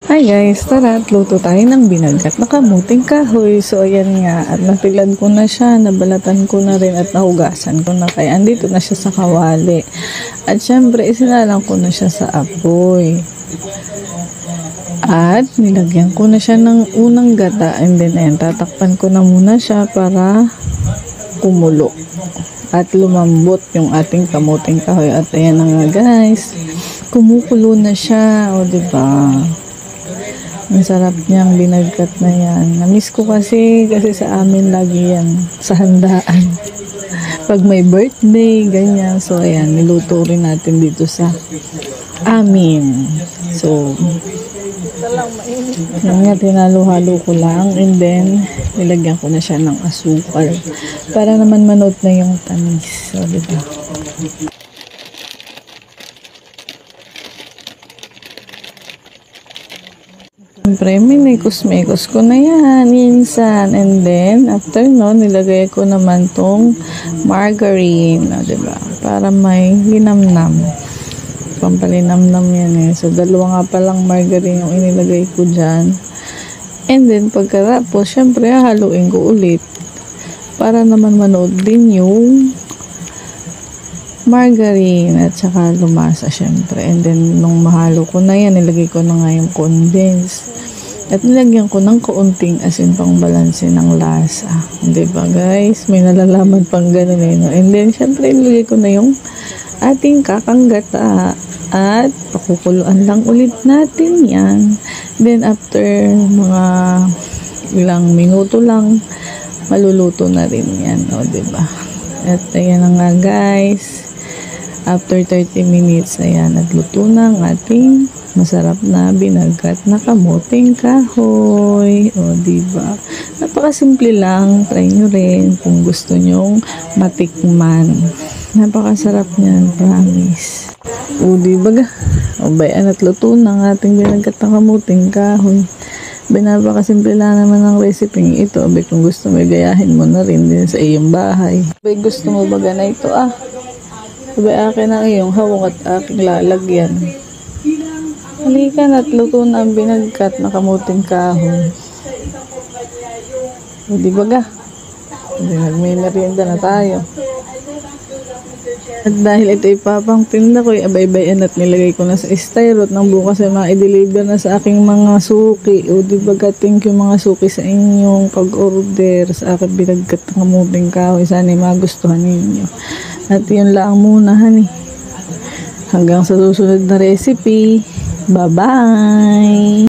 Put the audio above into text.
Hi guys, tara at luto tayo ng binagat na kamuting kahoy. So ayan nga, at natilad ko na siya, nabalatan ko na rin at nahugasan ko na, kaya andito na siya sa kawali. At syempre isinalang ko na siya sa apoy. At nilagyan ko na siya ng unang gata, and then ayan, tatakpan ko na muna siya para kumulo at lumambot yung ating kamuting kahoy. At ayan na nga guys, kumukulo na siya, o diba? Ang sarap niyang binagkat na yan. Namiss ko kasi sa amin lagi yan sa handaan. Pag may birthday, ganyan. So, ayan, niluto rin natin dito sa amin. So, yan nga, tinalo-halo ko lang. And then, nilagyan ko na siya ng asukal. Para naman manot na yung tamis. So, diba? Siyempre, minikos-mikos ko na yan minsan. And then, after no, nilagay ko naman tong margarine. O, diba? Para may linamnam. Pampalinamnam yan eh. So, dalawa nga palang margarine yung inilagay ko dyan. And then, pagkatapos, syempre, haluin ko ulit. Para naman manood din yung margarine at saka lumasa syempre. And then nung mahalo ko na yan, nilagay ko na nga yung condensed at nilagyan ko ng kaunting asin pang balanse ng lasa. Diba guys, may nalalaman pang ganun eh, no? And then syempre nilagay ko na yung ating kakanggata at pakukuluan lang ulit natin yan. Then after mga ilang minuto lang, maluluto na rin yan, o diba? At ayan na nga guys, after 30 minutes, ayan, nagluto na ang ating masarap na binagat na kamuting kahoy. O, diba? Napakasimple lang. Try nyo rin kung gusto nyong matikman. Napakasarap niyan, promise. O, diba? O, bayan at luto na ang ating binagat na kamuting kahoy. Napakasimple lang naman ang recipe ito. Abay, kung gusto mo, gayahin mo na rin din sa iyong bahay. Abay, gusto mo ba na ito Abay, akin ang iyong hawak at aking lalagyan. Halika na at luto na ang binagkat na kamuting kahoy. O, di ba ga? May merienda na tayo. At dahil ito ipapangtinda ko, abay-bayan at nilagay ko na sa styrot ng bukas ay ma-deliver na sa aking mga suki. O, di ba ga? Thank you mga suki sa inyong pag-order sa aking binagkat na kamuting kahoy. Sana magustuhan ninyo. At yun lang muna, honey. Hanggang sa susunod na recipe. Bye-bye!